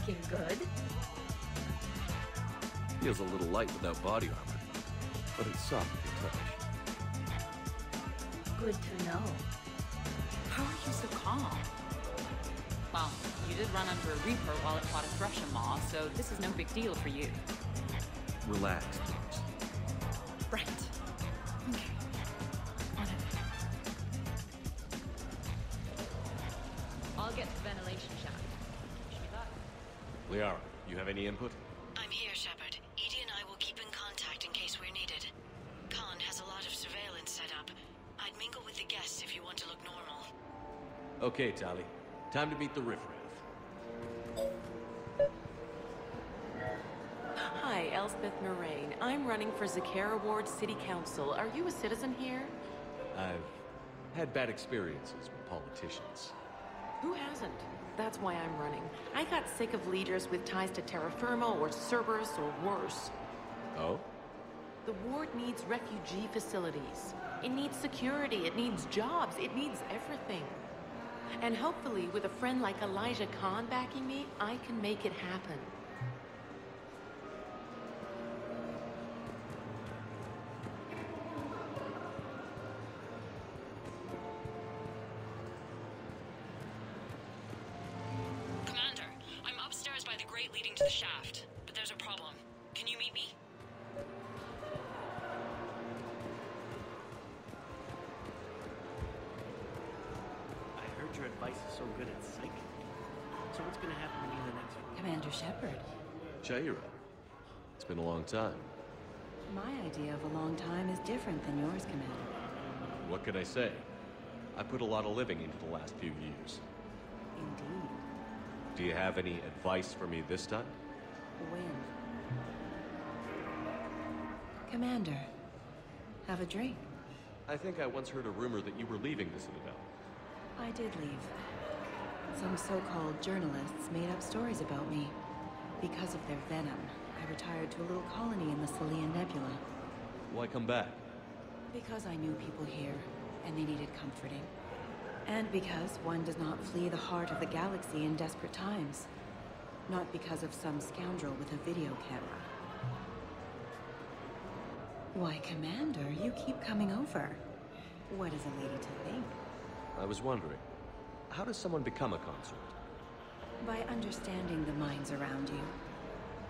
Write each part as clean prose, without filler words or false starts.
looking good. Feels a little light without body armor, but it's soft to touch. Good to know. How are you so calm? Well, you did run under a reaper while it fought a Thrushing Maw, so this is no big deal for you. Relax, please. Right. Okay. On it. I'll get the ventilation shaft. Wish me luck. Liara, you have any input? I'm here, Shepard. Edie and I will keep in contact in case we're needed. Khan has a lot of surveillance set up. I'd mingle with the guests if you want to look normal. Okay, Tali. Time to meet the riffraff. Hi, Elspeth Moraine. I'm running for Zakara Ward City Council. Are you a citizen here? I've had bad experiences with politicians. Who hasn't? That's why I'm running. I got sick of leaders with ties to terra firma or Cerberus or worse. Oh? The ward needs refugee facilities. It needs security, it needs jobs, it needs everything. And hopefully, with a friend like Elijah Khan backing me, I can make it happen. Commander, I'm upstairs by the grate leading to the shaft, but there's a problem. Can you meet me? Your advice is so good at psych. So what's gonna happen to me in the next few Commander Shepard. Shaira. It's been a long time. My idea of a long time is different than yours, Commander. What can I say? I put a lot of living into the last few years. Indeed. Do you have any advice for me this time? When? Commander, have a drink. I think I once heard a rumor that you were leaving the Citadel. I did leave. Some so-called journalists made up stories about me. Because of their venom, I retired to a little colony in the Salian Nebula. Why come back? Because I knew people here, and they needed comforting. And because one does not flee the heart of the galaxy in desperate times. Not because of some scoundrel with a video camera. Why, Commander, you keep coming over. What is a lady to think? I was wondering, how does someone become a consort? By understanding the minds around you.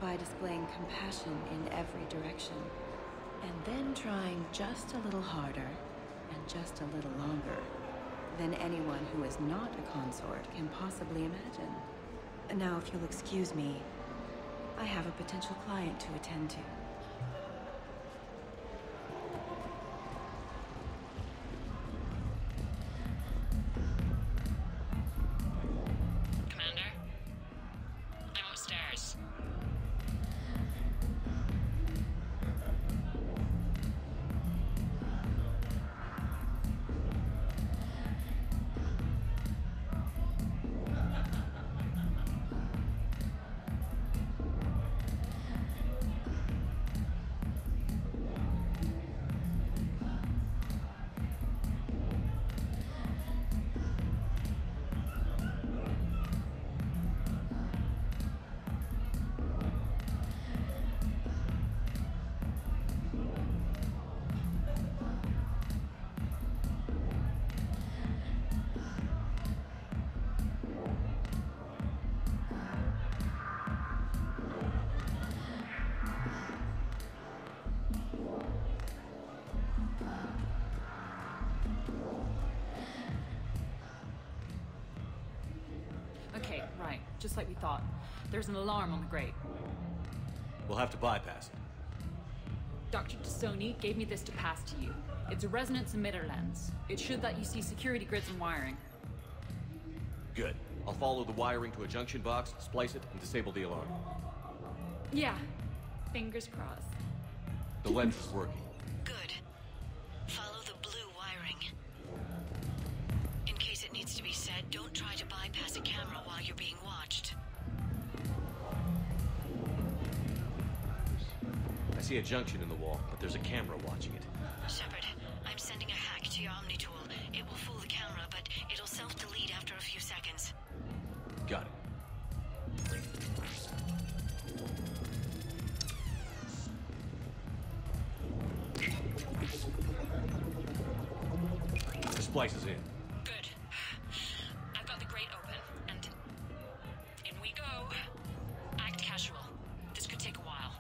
By displaying compassion in every direction. And then trying just a little harder, and just a little longer, than anyone who is not a consort can possibly imagine. Now, if you'll excuse me, I have a potential client to attend to. Okay, right. Just like we thought. There's an alarm on the grate. We'll have to bypass it. Dr. Tassoni gave me this to pass to you. It's a resonance emitter lens. It should let you see security grids and wiring. Good. I'll follow the wiring to a junction box, splice it, and disable the alarm. Yeah. Fingers crossed. The lens is working. Good. Follow the blue wiring. In case it needs to be said, don't try to bypass a camera while you're being watched. I see a junction in the wall, but there's a camera watching it. Shepard, I'm sending a hack to your Omni tool. It will fool the camera, but it'll self-delete after a few seconds. Got it. splices in. Good. I've got the grate open, and in we go. Act casual. This could take a while.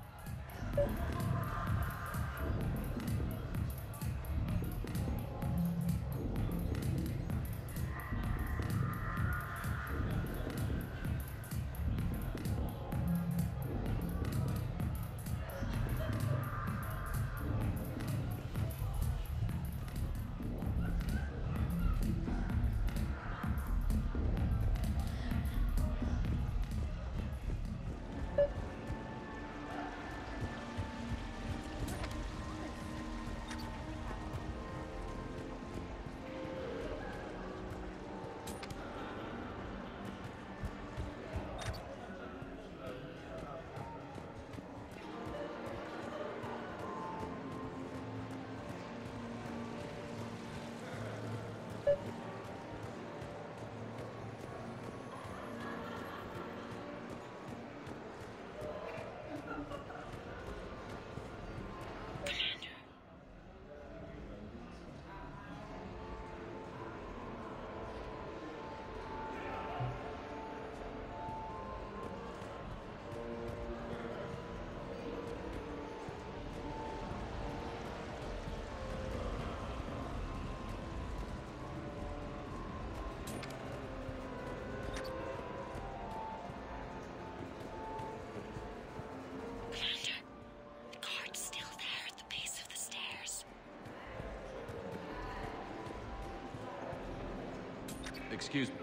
Excuse me.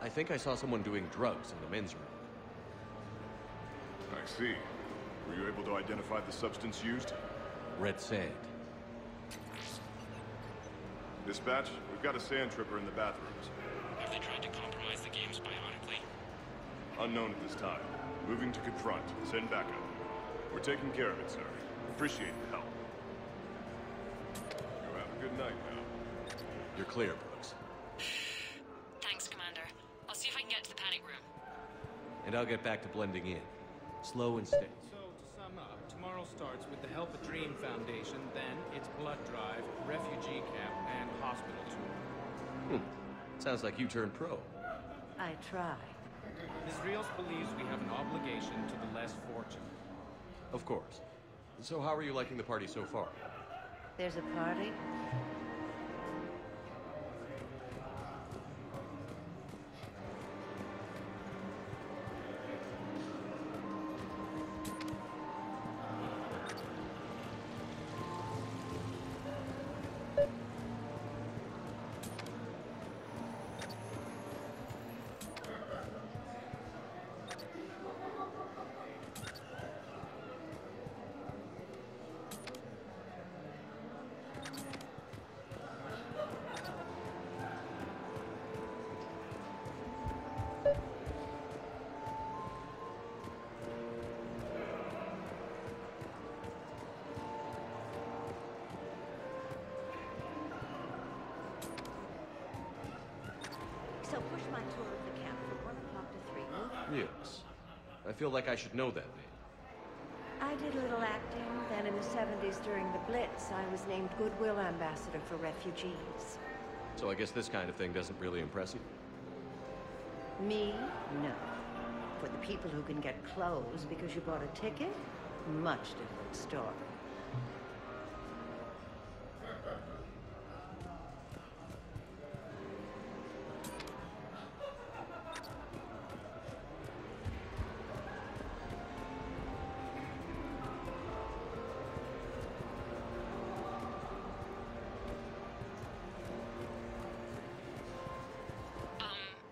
I think I saw someone doing drugs in the men's room. I see. Were you able to identify the substance used? Red sand. Dispatch, we've got a sand tripper in the bathrooms. Have they tried to compromise the games bionically? Unknown at this time. Moving to confront. Send backup. We're taking care of it, sir. Appreciate the help. You have a good night now. You're clear, Brooks. Thanks, Commander. I'll see if I can get to the panic room. And I'll get back to blending in. Slow and steady. So, to sum up, tomorrow starts with the Help a Dream Foundation, then it's blood drive, refugee camp, and hospital tour. Sounds like you turned pro. I try. Ms. Rios believes we have an obligation to the less fortunate. Of course. So how are you liking the party so far? There's a party? So push my tour of the camp from 1 o'clock to 3, will you? Yes. I feel like I should know that name. I did a little acting. Then in the 70s during the Blitz, I was named Goodwill Ambassador for Refugees. So I guess this kind of thing doesn't really impress you? Me? No. For the people who can get clothes because you bought a ticket, much different story.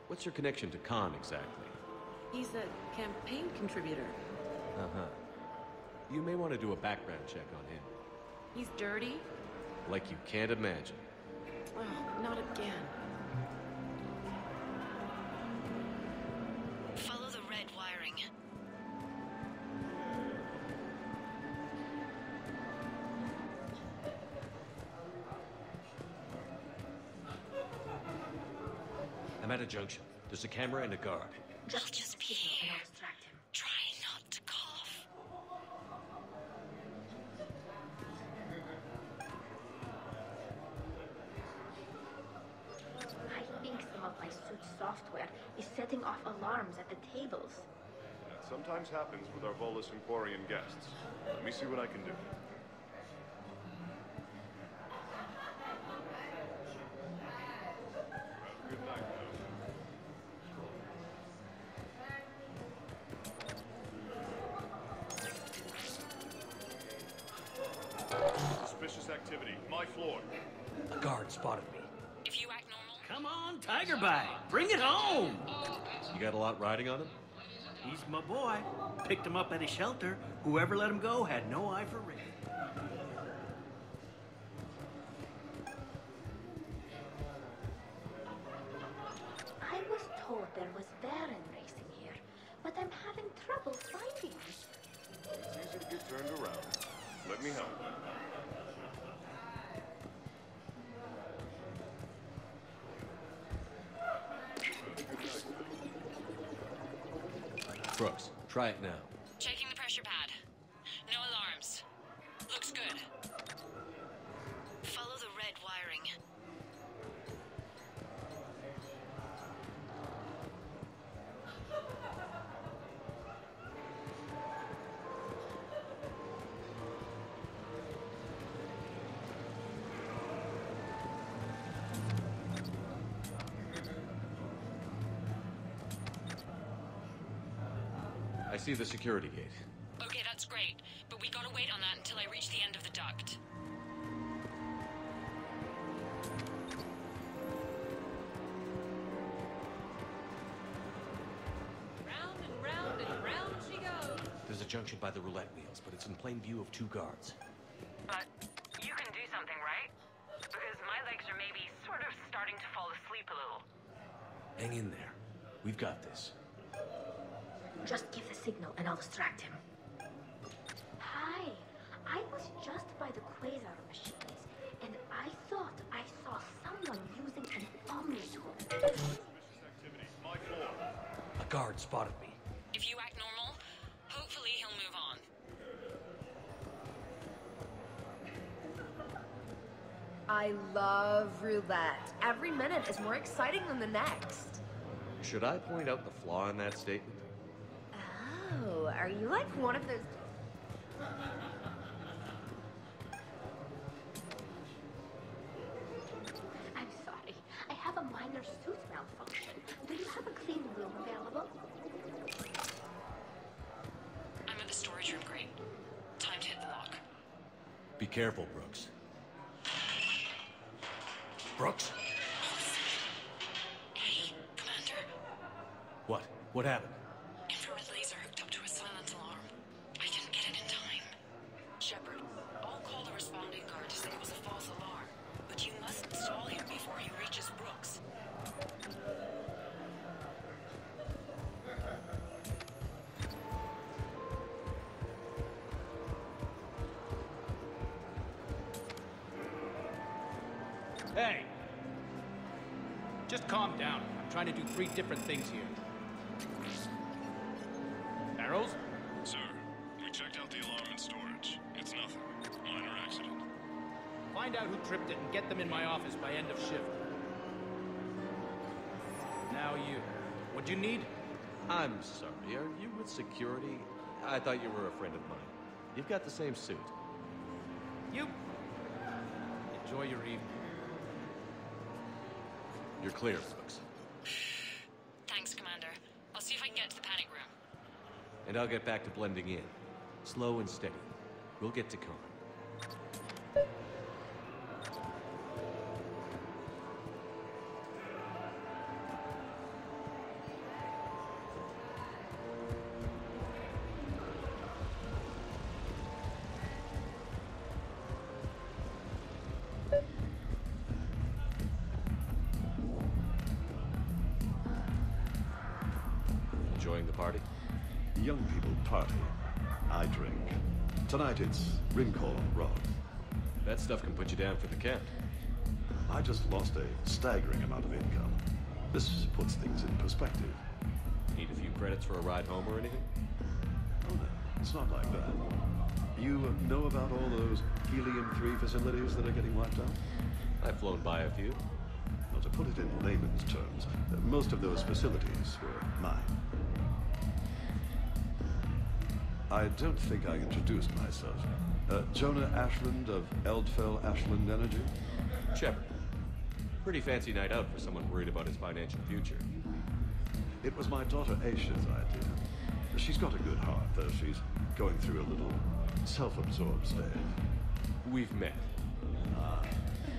What's your connection to Khan exactly? He's a campaign contributor. Uh-huh. You may want to do a background check on him. He's dirty? Like you can't imagine. Oh, not again. Follow the red wiring. I'm at a junction. There's a camera and a guard. I'll just be here. Try not to cough. cables. That sometimes happens with our Volus and Quarian guests. Let me see what I can do. Good night, Suspicious activity. My floor. A guard spotted me. If you act normal... Come on, Tiger Bite. Bring it home. You got a lot riding on him? He's my boy. Picked him up at a shelter. Whoever let him go had no eye for Rick. I was told there was Baron racing here, but I'm having trouble finding him. It's easy to get turned around. Let me help. Brooks, try it now. Checking the pressure pad. No alarms. Looks good. Follow the red wiring. I see the security gate. Okay, that's great. But we gotta wait on that until I reach the end of the duct. Round and round and round she goes. There's a junction by the roulette wheels, but it's in plain view of 2 guards. But you can do something, right? Because my legs are maybe sort of starting to fall asleep a little. Hang in there. We've got this. Just give the signal and I'll distract him. Hi, I was just by the quasar machines, and I thought I saw someone using an omni-tool. Suspicious activity. My floor. A guard spotted me. If you act normal, hopefully he'll move on. I love roulette. Every minute is more exciting than the next. Should I point out the flaw in that statement? Oh, are you like one of those... I'm sorry, I have a minor suit malfunction. Do you have a clean room available? I'm at the storage room, great. Time to hit the lock. Be careful, Brooks. Brooks? Hey, Commander. What? What happened? Infrared laser hooked up to a silent alarm. I didn't get it in time. Shepard, I'll call the responding guard to say it was a false alarm. But you must install him before he reaches Brooks. Hey! Just calm down. I'm trying to do 3 different things here. Barrels? Sir, we checked out the alarm in storage. It's nothing. Minor accident. Find out who tripped it and get them in my office by end of shift. Now you. What'd you need? I'm sorry, are you with security? I thought you were a friend of mine. You've got the same suit. You. Enjoy your evening. You're clear, Brooks. Thanks, Commander. I'll see if I can get to the panic room. And I'll get back to blending in. Slow and steady. We'll get to Con. Enjoying the party? Young people party. I drink. Tonight it's ring call on Rod. That stuff can put you down for the count. I just lost a staggering amount of income. This puts things in perspective. Need a few credits for a ride home or anything? Oh no, it's not like that. You know about all those Helium-3 facilities that are getting wiped out? I've flown by a few. Well, to put it in layman's terms, most of those facilities were mine. I don't think I introduced myself. Jonah Ashland of Eldfell Ashland Energy? Shepard. Pretty fancy night out for someone worried about his financial future. It was my daughter Aisha's idea. She's got a good heart, though she's going through a little self-absorbed stage. We've met.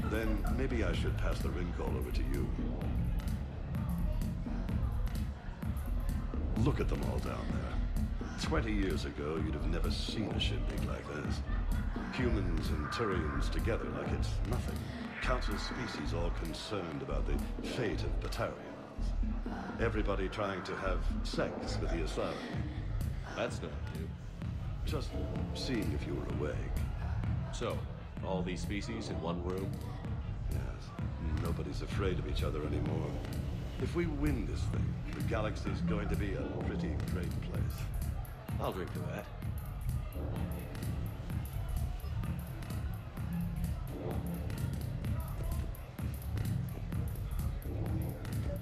Then maybe I should pass the ring call over to you. Look at them all down there. 20 years ago, you'd have never seen a shindig like this. Humans and Turians together like it's nothing. Countless species all concerned about the fate of Batarians. Everybody trying to have sex with the Asari. That's not new. Just seeing if you were awake. So, all these species in one room? Yes. Nobody's afraid of each other anymore. If we win this thing, the galaxy's going to be a pretty great place. I'll drink to that.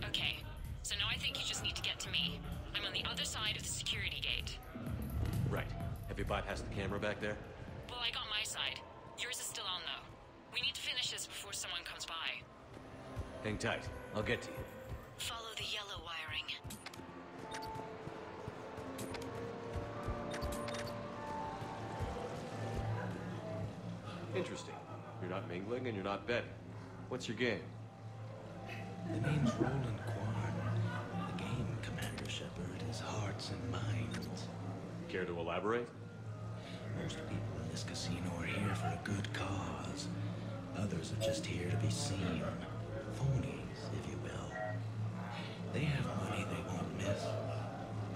Okay, so now I think you just need to get to me. I'm on the other side of the security gate. Right. Have you bypassed the camera back there? Well, I got my side. Yours is still on, though. We need to finish this before someone comes by. Hang tight. I'll get to you. Follow the yellow wiring. Interesting. You're not mingling and you're not betting. What's your game? The name's Roland Quarn. The game, Commander Shepard, is hearts and minds. Care to elaborate? Most people in this casino are here for a good cause. Others are just here to be seen. Phonies, if you will. They have money they won't miss.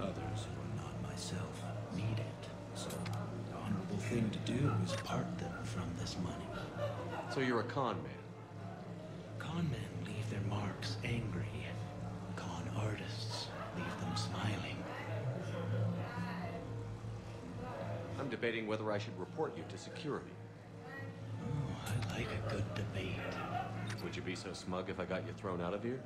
Others who are not myself need it. So, the honorable thing to do is part them from this money. So you're a con man? Con men leave their marks angry. Con artists leave them smiling. I'm debating whether I should report you to security. Oh, I like a good debate. Would you be so smug if I got you thrown out of here?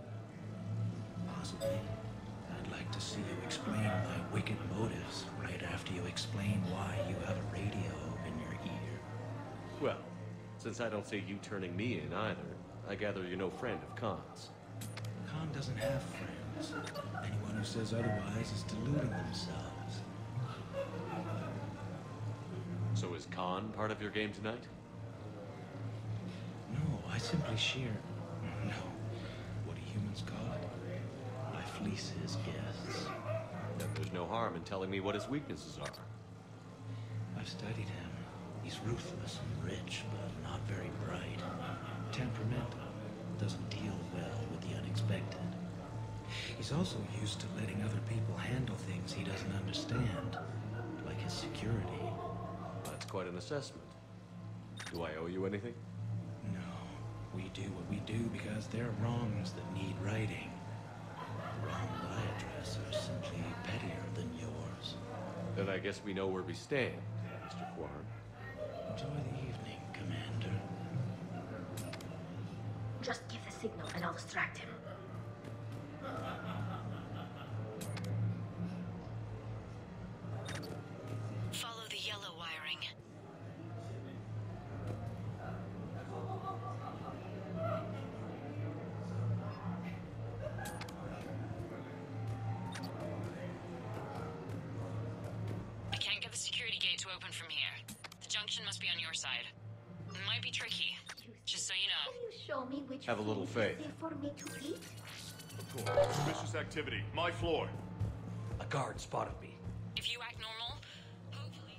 Possibly. I'd like to see you explain my wicked motives right after you explain why you have a radio in your ear. Well, since I don't see you turning me in either, I gather you're no friend of Khan's. Khan doesn't have friends. Anyone who says otherwise is deluding themselves. So is Khan part of your game tonight? No, I simply share... No. What do humans call it? I fleece his guests. Then there's no harm in telling me what his weaknesses are. I've studied him. He's ruthless and rich, but not very bright. Temperamental. Doesn't deal well with the unexpected. He's also used to letting other people handle things he doesn't understand. Like his security. That's quite an assessment. Do I owe you anything? No. We do what we do because there are wrongs that need righting. Wrongs I address are simply pettier than yours. Then I guess we know where we stand, Mr. Quarn. Enjoy the evening, Commander. Just give the signal and I'll distract him. Follow the yellow wiring. I can't get the security gate to open from here. The junction must be on your side. It might be tricky, just so you know. Can you show me which Have a little food is faith. safe for me to eat? Of course. Suspicious activity. My floor. A guard spotted me. If you act normal, hopefully...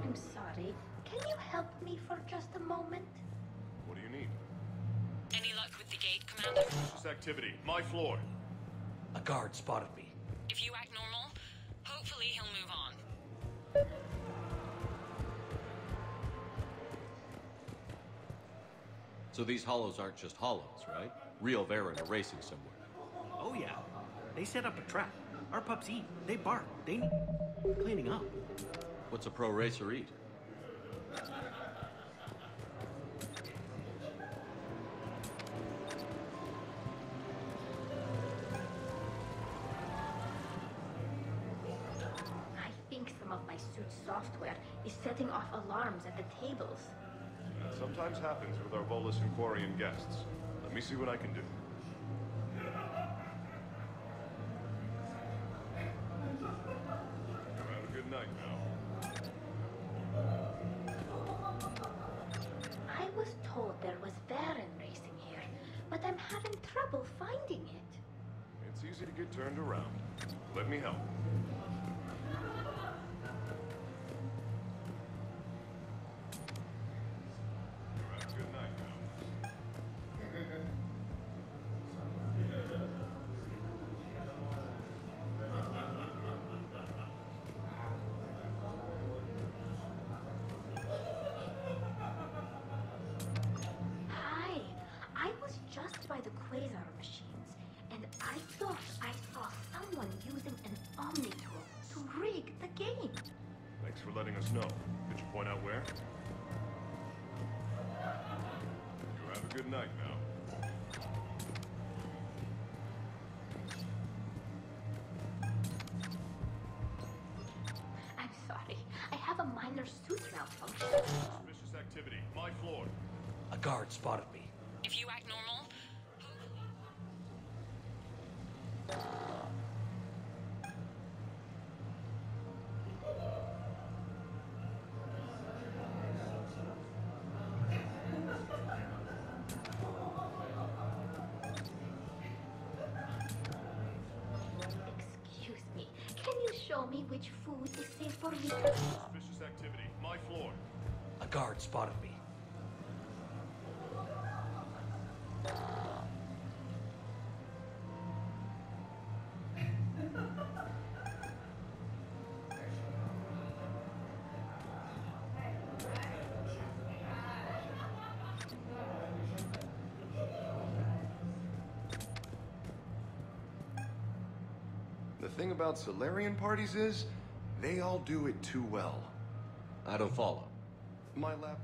I'm sorry. Can you help me for just a moment? What do you need? Any luck with the gate, Commander? Suspicious activity. My floor. A guard spotted me. If you act normal, hopefully he'll move on. So these hollows aren't just hollows, right? Real Varen are racing somewhere. Oh yeah. They set up a trap. Our pups eat. They bark. They need cleaning up. What's a pro racer eat? I think some of my suit's software is setting off alarms at the tables. That sometimes happens with our Volus and Quarian guests. Let me see what I can do. Have a good night now. I was told there was Varen racing here, but I'm having trouble finding it. It's easy to get turned around. Let me help. Have a good night now. Hi, I was just by the quasar machines, and I thought I saw someone using an Omni tool to rig the game. Thanks for letting us know. Could you point out where? You have a good night now. I'm sorry, I have a minor suit malfunction. Suspicious activity. My floor. A guard spotted me. If you act normal, Excuse me, can you show me which food is safe for me? Suspicious activity. My floor. A guard spotted me. The thing about Solarian parties is, they all do it too well. I don't follow. My lab...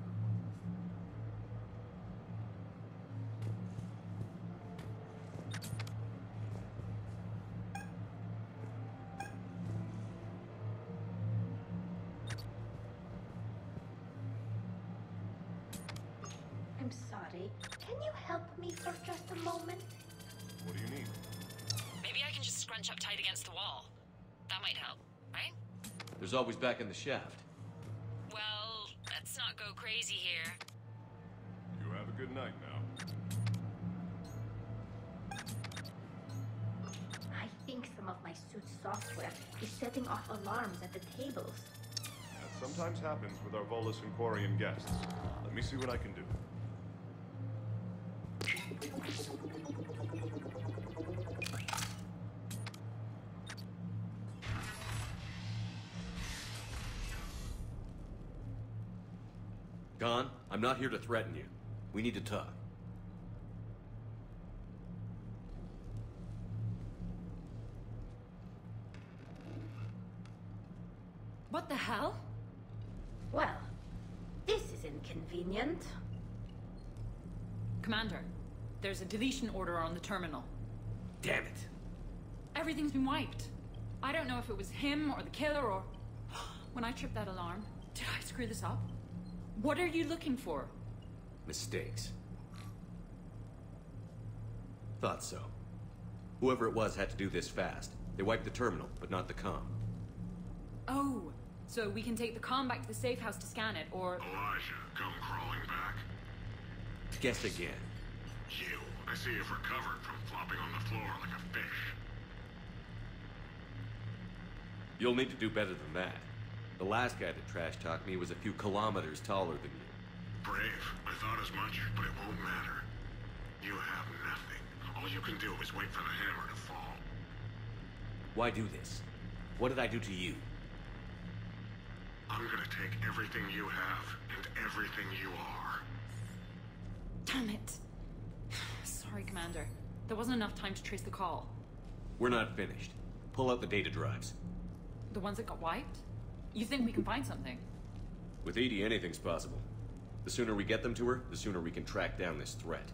I'm sorry, can you help me for just a moment? What do you need? maybe I can just scrunch up tight against the wall. That might help, right? There's always back in the shaft. Well, let's not go crazy here. You have a good night now. I think some of my suit's software is setting off alarms at the tables. That sometimes happens with our Volus and Quarian guests. Let me see what I can do. Gon, I'm not here to threaten you. We need to talk. What the hell? Well, this is inconvenient. Commander, there's a deletion order on the terminal. Damn it. Everything's been wiped. I don't know if it was him or the killer or... When I tripped that alarm, did I screw this up? What are you looking for? Mistakes. Thought so. Whoever it was had to do this fast. They wiped the terminal, but not the comm. Oh, so we can take the comm back to the safe house to scan it, or... Elijah, come crawling back. Guess again. You. I see you've recovered from flopping on the floor like a fish. You'll need to do better than that. The last guy that trash-talked me was a few kilometers taller than you. Brave. I thought as much, but it won't matter. You have nothing. All you can do is wait for the hammer to fall. Why do this? What did I do to you? I'm gonna take everything you have and everything you are. Damn it. Sorry, Commander. There wasn't enough time to trace the call. We're not finished. Pull out the data drives. The ones that got wiped? You think we can find something? With Edie, anything's possible. The sooner we get them to her, the sooner we can track down this threat.